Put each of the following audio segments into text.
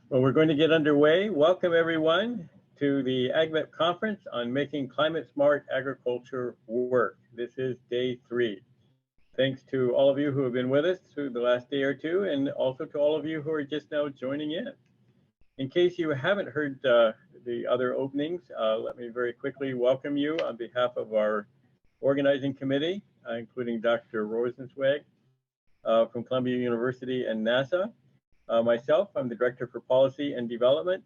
Well, we're going to get underway. Welcome, everyone, to the AgMIP conference on making climate-smart agriculture work. This is day 3. Thanks to all of you who have been with us through the last day or two, and also to all of you who are just now joining in. In case you haven't heard the other openings, let me very quickly welcome you on behalf of our organizing committee, including Dr. Rosenzweig from Columbia University and NASA. Myself, I'm the Director for Policy and Development.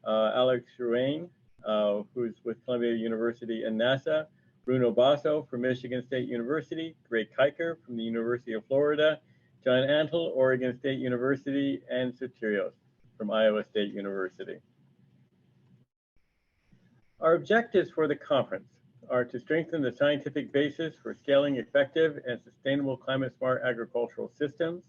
Alex Ruane, who's with Columbia University and NASA. Bruno Basso from Michigan State University. Greg Kiker from the University of Florida. John Antle, Oregon State University. And Soterios from Iowa State University. Our objectives for the conference are to strengthen the scientific basis for scaling effective and sustainable climate-smart agricultural systems,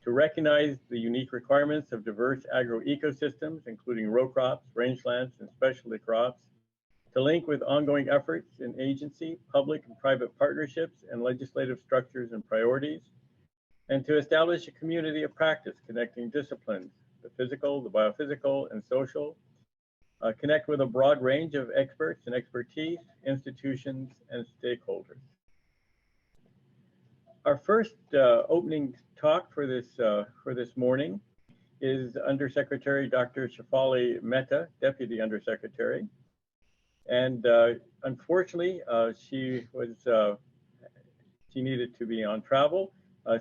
to recognize the unique requirements of diverse agroecosystems, including row crops, rangelands, and specialty crops, to link with ongoing efforts in agency, public and private partnerships, and legislative structures and priorities, and to establish a community of practice connecting disciplines, the physical, the biophysical, and social, connect with a broad range of experts and expertise, institutions, and stakeholders. Our first opening talk for this morning is Undersecretary Dr. Shefali Mehta, Deputy Undersecretary, and unfortunately she needed to be on travel,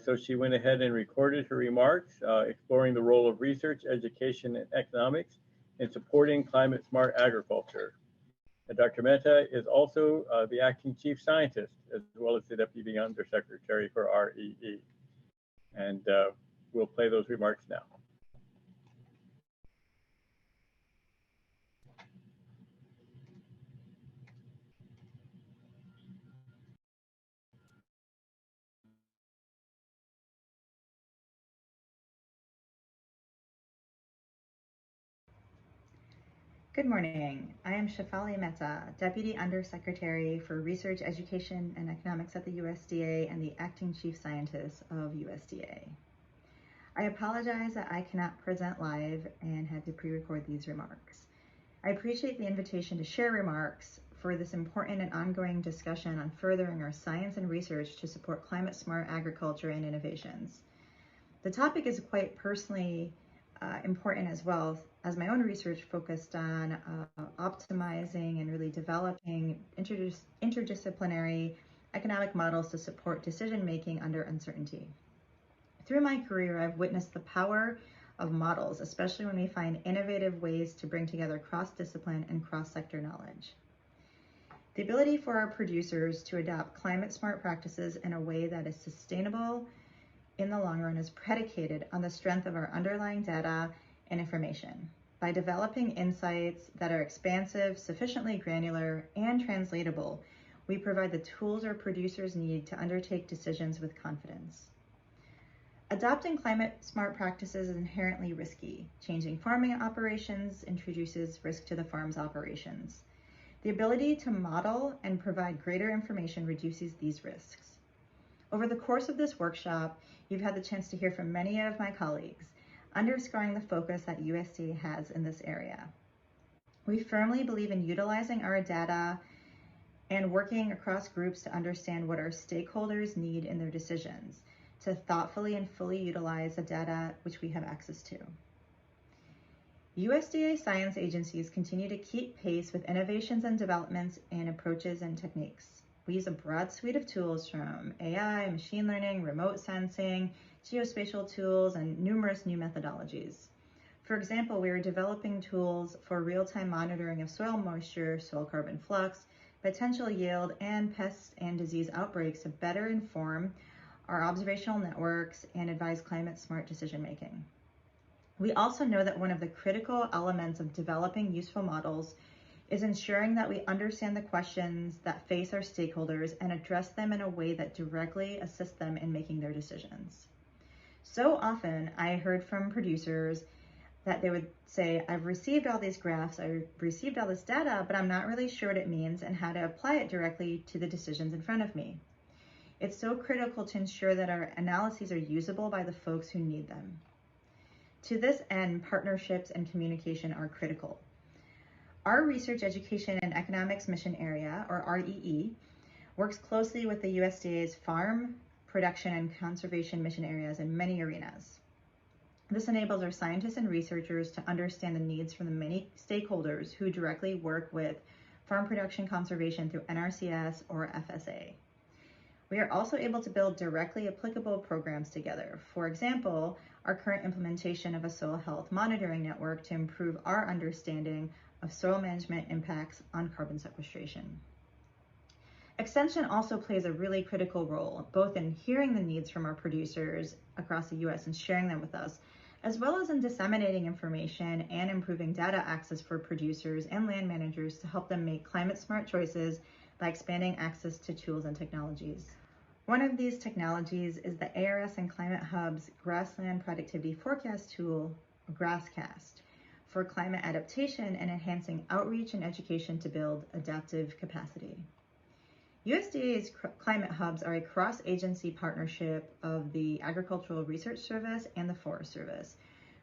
so she went ahead and recorded her remarks, exploring the role of research, education, and economics in supporting climate-smart agriculture. Dr. Mehta is also the acting chief scientist, as well as the deputy undersecretary for REE. And we'll play those remarks now. Good morning. I am Shefali Mehta, Deputy Undersecretary for Research, Education, and Economics at the USDA and the Acting Chief Scientist of USDA. I apologize that I cannot present live and had to pre-record these remarks. I appreciate the invitation to share remarks for this important and ongoing discussion on furthering our science and research to support climate-smart agriculture and innovations. The topic is quite personally important as well, as my own research focused on optimizing and really developing interdisciplinary economic models to support decision-making under uncertainty. Through my career, I've witnessed the power of models, especially when we find innovative ways to bring together cross-discipline and cross-sector knowledge. The ability for our producers to adopt climate-smart practices in a way that is sustainable in the long run is predicated on the strength of our underlying data and information. By developing insights that are expansive, sufficiently granular, and translatable, we provide the tools our producers need to undertake decisions with confidence. Adopting climate-smart practices is inherently risky. Changing farming operations introduces risk to the farm's operations. The ability to model and provide greater information reduces these risks. Over the course of this workshop, you've had the chance to hear from many of my colleagues, underscoring the focus that USDA has in this area. We firmly believe in utilizing our data and working across groups to understand what our stakeholders need in their decisions, to thoughtfully and fully utilize the data which we have access to. USDA science agencies continue to keep pace with innovations and developments in approaches and techniques. We use a broad suite of tools from AI, machine learning, remote sensing, geospatial tools, and numerous new methodologies. For example, we are developing tools for real-time monitoring of soil moisture, soil carbon flux, potential yield, and pest and disease outbreaks to better inform our observational networks and advise climate-smart decision-making. We also know that one of the critical elements of developing useful models is ensuring that we understand the questions that face our stakeholders and address them in a way that directly assists them in making their decisions. So often I heard from producers that they would say, I've received all these graphs, I've received all this data, but I'm not really sure what it means and how to apply it directly to the decisions in front of me. It's so critical to ensure that our analyses are usable by the folks who need them. To this end, partnerships and communication are critical. Our Research, Education, and Economics Mission Area, or REE, works closely with the USDA's farm, production, and conservation mission areas in many arenas. This enables our scientists and researchers to understand the needs from the many stakeholders who directly work with farm production conservation through NRCS or FSA. We are also able to build directly applicable programs together. For example, our current implementation of a soil health monitoring network to improve our understanding of soil management impacts on carbon sequestration. Extension also plays a really critical role, both in hearing the needs from our producers across the US and sharing them with us, as well as in disseminating information and improving data access for producers and land managers to help them make climate smart choices by expanding access to tools and technologies. One of these technologies is the ARS and Climate Hub's Grassland Productivity Forecast tool, GrassCast, for climate adaptation and enhancing outreach and education to build adaptive capacity. USDA's climate hubs are a cross-agency partnership of the Agricultural Research Service and the Forest Service,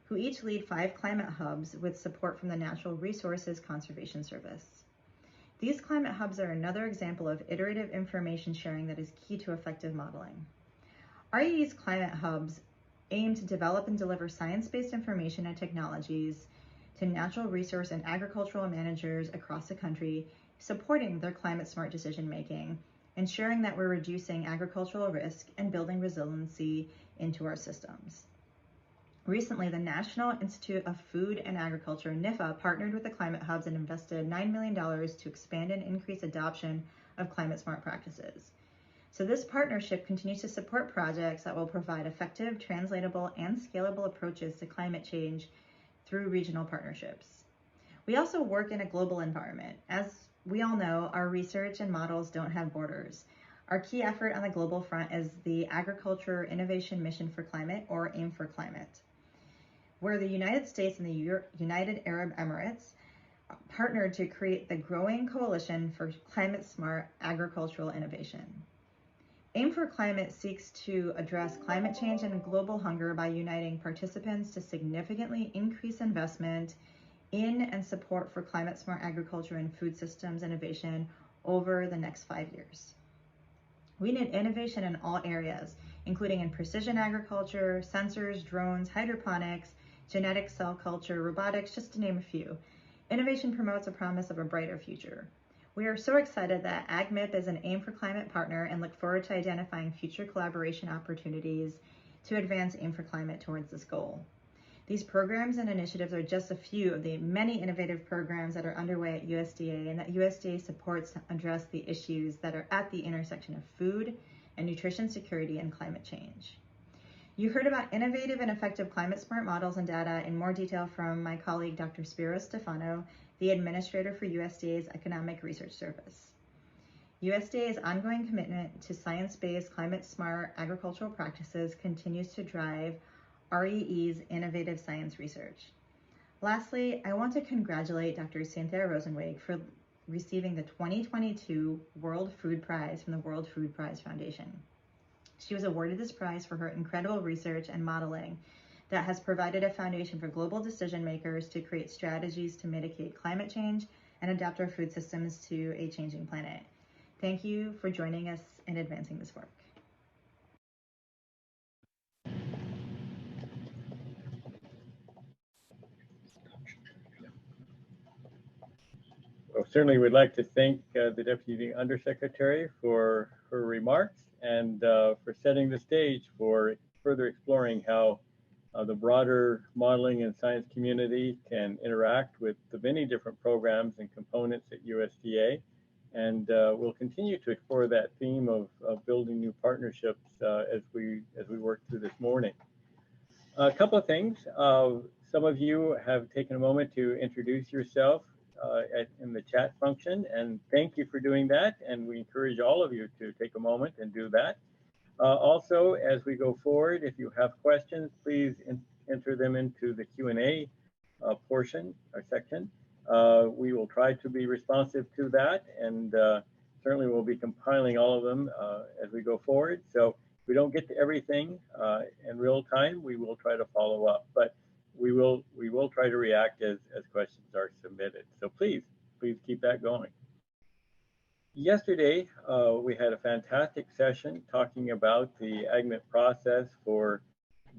who each lead 5 climate hubs with support from the Natural Resources Conservation Service. These climate hubs are another example of iterative information sharing that is key to effective modeling. REE's climate hubs aim to develop and deliver science-based information and technologies to natural resource and agricultural managers across the country, supporting their climate smart decision making, ensuring that we're reducing agricultural risk and building resiliency into our systems. Recently, the National Institute of Food and Agriculture, NIFA, partnered with the Climate Hubs and invested $9 million to expand and increase adoption of climate smart practices. So this partnership continues to support projects that will provide effective, translatable, and scalable approaches to climate change through regional partnerships. We also work in a global environment. As we all know, our research and models don't have borders. Our key effort on the global front is the Agriculture Innovation Mission for Climate, or AIM for Climate, where the United States and the United Arab Emirates partnered to create the growing coalition for climate smart agricultural innovation. AIM for Climate seeks to address climate change and global hunger by uniting participants to significantly increase investment in and support for climate smart agriculture and food systems innovation over the next 5 years. We need innovation in all areas, including in precision agriculture, sensors, drones, hydroponics, genetic cell culture, robotics, just to name a few. Innovation promotes a promise of a brighter future. We are so excited that AgMIP is an AIM for Climate partner and look forward to identifying future collaboration opportunities to advance AIM for Climate towards this goal. These programs and initiatives are just a few of the many innovative programs that are underway at USDA and that USDA supports to address the issues that are at the intersection of food and nutrition security and climate change. You heard about innovative and effective climate smart models and data in more detail from my colleague, Dr. Spiro Stefano, the administrator for USDA's Economic Research Service. USDA's ongoing commitment to science-based climate smart agricultural practices continues to drive REE's innovative science research. Lastly, I want to congratulate Dr. Cynthia Rosenweg for receiving the 2022 World Food Prize from the World Food Prize Foundation. She was awarded this prize for her incredible research and modeling that has provided a foundation for global decision makers to create strategies to mitigate climate change and adapt our food systems to a changing planet. Thank you for joining us in advancing this work. Well, certainly we'd like to thank the Deputy Undersecretary for her remarks and for setting the stage for further exploring how the broader modeling and science community can interact with the many different programs and components at USDA. And we'll continue to explore that theme of building new partnerships as we work through this morning. A couple of things. Some of you have taken a moment to introduce yourself in the chat function, and thank you for doing that. And we encourage all of you to take a moment and do that. Also, as we go forward, if you have questions, please enter them into the Q&A portion or section. We will try to be responsive to that, and certainly we'll be compiling all of them as we go forward. So if we don't get to everything in real time, we will try to follow up. But react as questions are submitted. So please keep that going. Yesterday, we had a fantastic session talking about the AgMIP process for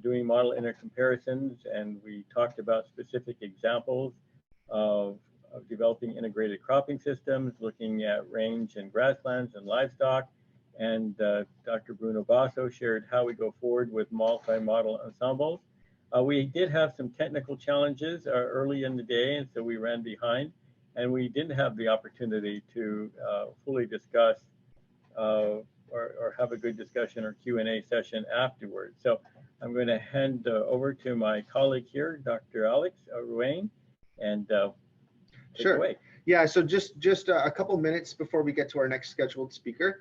doing model intercomparisons, and we talked about specific examples of developing integrated cropping systems, looking at range and grasslands and livestock. And Dr. Bruno Basso shared how we go forward with multi-model ensembles. We did have some technical challenges early in the day, and so we ran behind. And we didn't have the opportunity to fully discuss or have a good discussion or Q&A session afterwards. So I'm going to hand over to my colleague here, Dr. Alex Ruane, and take it away. Yeah, so just a couple minutes before we get to our next scheduled speaker,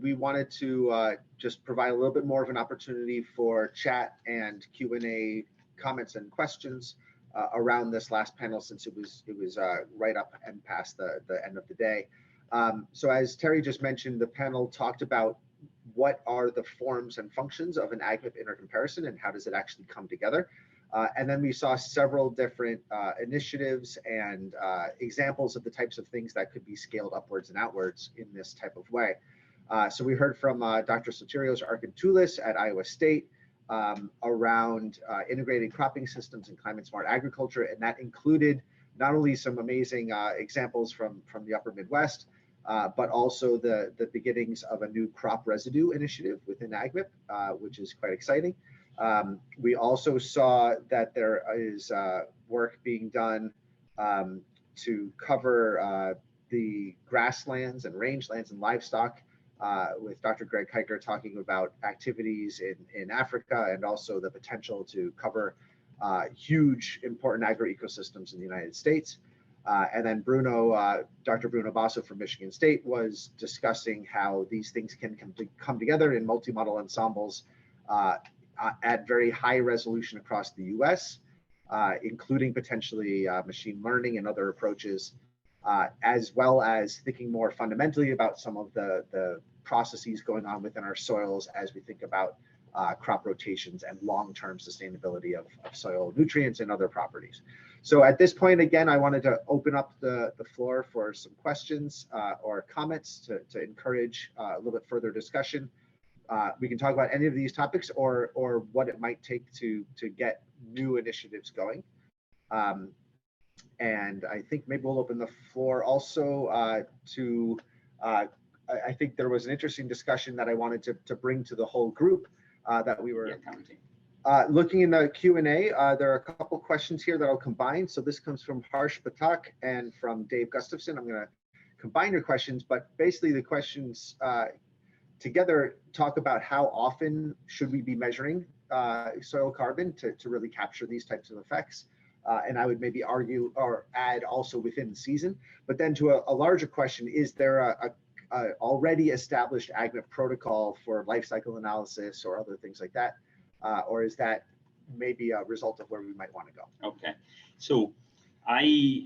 we wanted to just provide a little bit more of an opportunity for chat and Q&A comments and questions around this last panel, since it was right up and past the end of the day. So as Terry just mentioned, the panel talked about what are the forms and functions of an AgMIP intercomparison and how does it actually come together. And then we saw several different initiatives and examples of the types of things that could be scaled upwards and outwards in this type of way. So we heard from Dr. Sotirios Argentoulis at Iowa State around integrated cropping systems and climate smart agriculture, and that included not only some amazing examples from the upper Midwest, but also the beginnings of a new crop residue initiative within AgMIP, which is quite exciting. We also saw that there is work being done to cover the grasslands and rangelands and livestock, with Dr. Greg Kiker talking about activities in Africa and also the potential to cover huge important agroecosystems in the United States. And then Dr. Bruno Basso from Michigan State was discussing how these things can come together in multi-model ensembles at very high resolution across the US, including potentially machine learning and other approaches, as well as thinking more fundamentally about some of the processes going on within our soils as we think about crop rotations and long-term sustainability of soil nutrients and other properties. So at this point, again, I wanted to open up the floor for some questions or comments to encourage a little bit further discussion. We can talk about any of these topics or what it might take to get new initiatives going. And I think maybe we'll open the floor also to, I think there was an interesting discussion that I wanted to bring to the whole group that we were commenting. Looking in the Q&A, there are a couple questions here that I'll combine. So this comes from Harsh Patak and from Dave Gustafson. I'm going to combine your questions, but basically the questions together talk about how often should we be measuring soil carbon to really capture these types of effects. And I would maybe argue or add also within the season. But then to a larger question, is there a already established AgMIP protocol for life cycle analysis or other things like that? Or is that maybe a result of where we might want to go? Okay, so I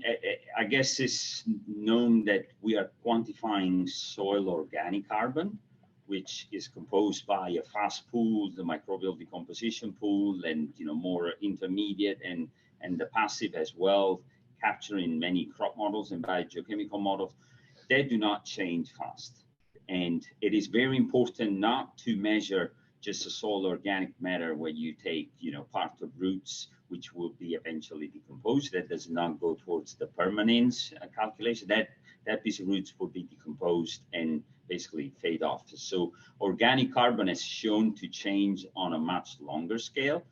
guess it's known that we are quantifying soil organic carbon, which is composed by a fast pool, the microbial decomposition pool, and more intermediate and the passive as well, capturing many crop models and biogeochemical models. They do not change fast. And it is very important not to measure just the soil organic matter where you take, part of roots, which will be eventually decomposed. That does not go towards the permanence calculation. That piece of roots will be decomposed and basically fade off. So organic carbon is shown to change on a much longer scale,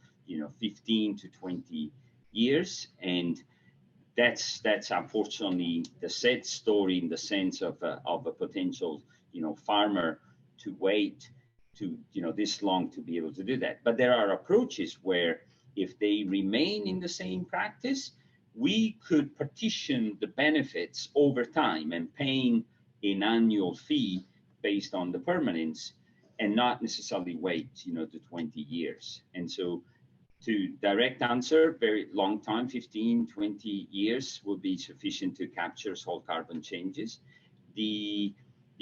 15 to 20 years. And that's unfortunately the sad story in the sense of a potential, farmer to wait to, this long to be able to do that. But there are approaches where if they remain in the same practice, we could partition the benefits over time and paying an annual fee based on the permanence and not necessarily wait, to 20 years. And so to direct answer, very long time, 15, 20 years will be sufficient to capture soil carbon changes. The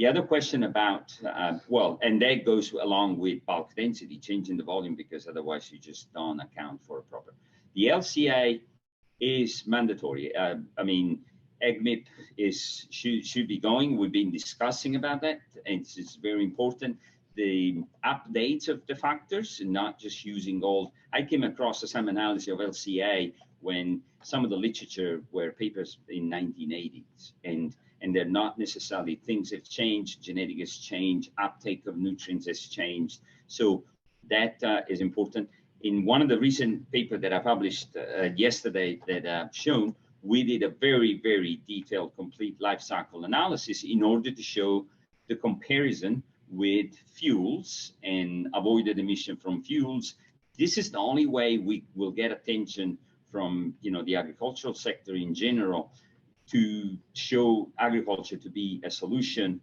other question about, and that goes along with bulk density, changing the volume, because otherwise you just don't account for a proper. The LCA is mandatory. I mean, AgMIP should be going. We've been discussing about that, and it's very important. The updates of the factors and not just using old. I came across some analysis of LCA when some of the literature were papers in 1980s, and they're not necessarily, things have changed, genetic has changed, uptake of nutrients has changed. So that is important. In one of the recent paper that I published yesterday that I've shown, we did a very, very detailed, complete life cycle analysis in order to show the comparison with fuels and avoided emission from fuels. This is the only way we will get attention from the agricultural sector in general to show agriculture to be a solution,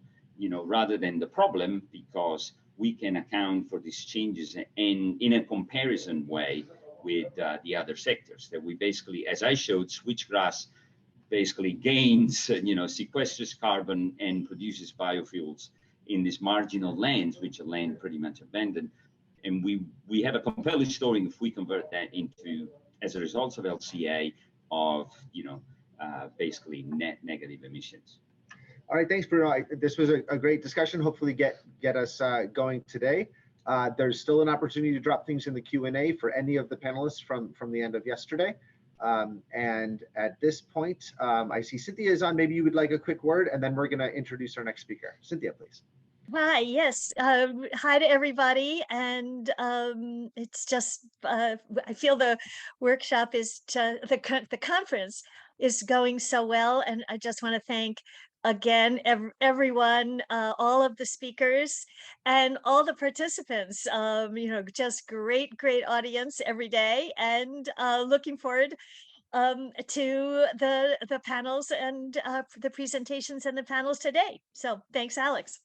rather than the problem, because we can account for these changes and in a comparison way with the other sectors that we basically, as I showed, switchgrass basically gains, sequesters carbon and produces biofuels in these marginal lands, which are land pretty much abandoned. And we have a compelling story if we convert that into, as a result of LCA, of basically net negative emissions. All right, thanks, Bruno. This was a great discussion. Hopefully get us going today. There's still an opportunity to drop things in the Q&A for any of the panelists from the end of yesterday. And at this point, I see Cynthia is on. Maybe you would like a quick word, and then we're going to introduce our next speaker. Cynthia, please. Hi, yes. Hi to everybody. And it's just, I feel the workshop is, the conference is going so well. And I just want to thank again, everyone, all of the speakers and all the participants, just great audience every day, and looking forward to the panels and the presentations and the panels today. So thanks, Alex.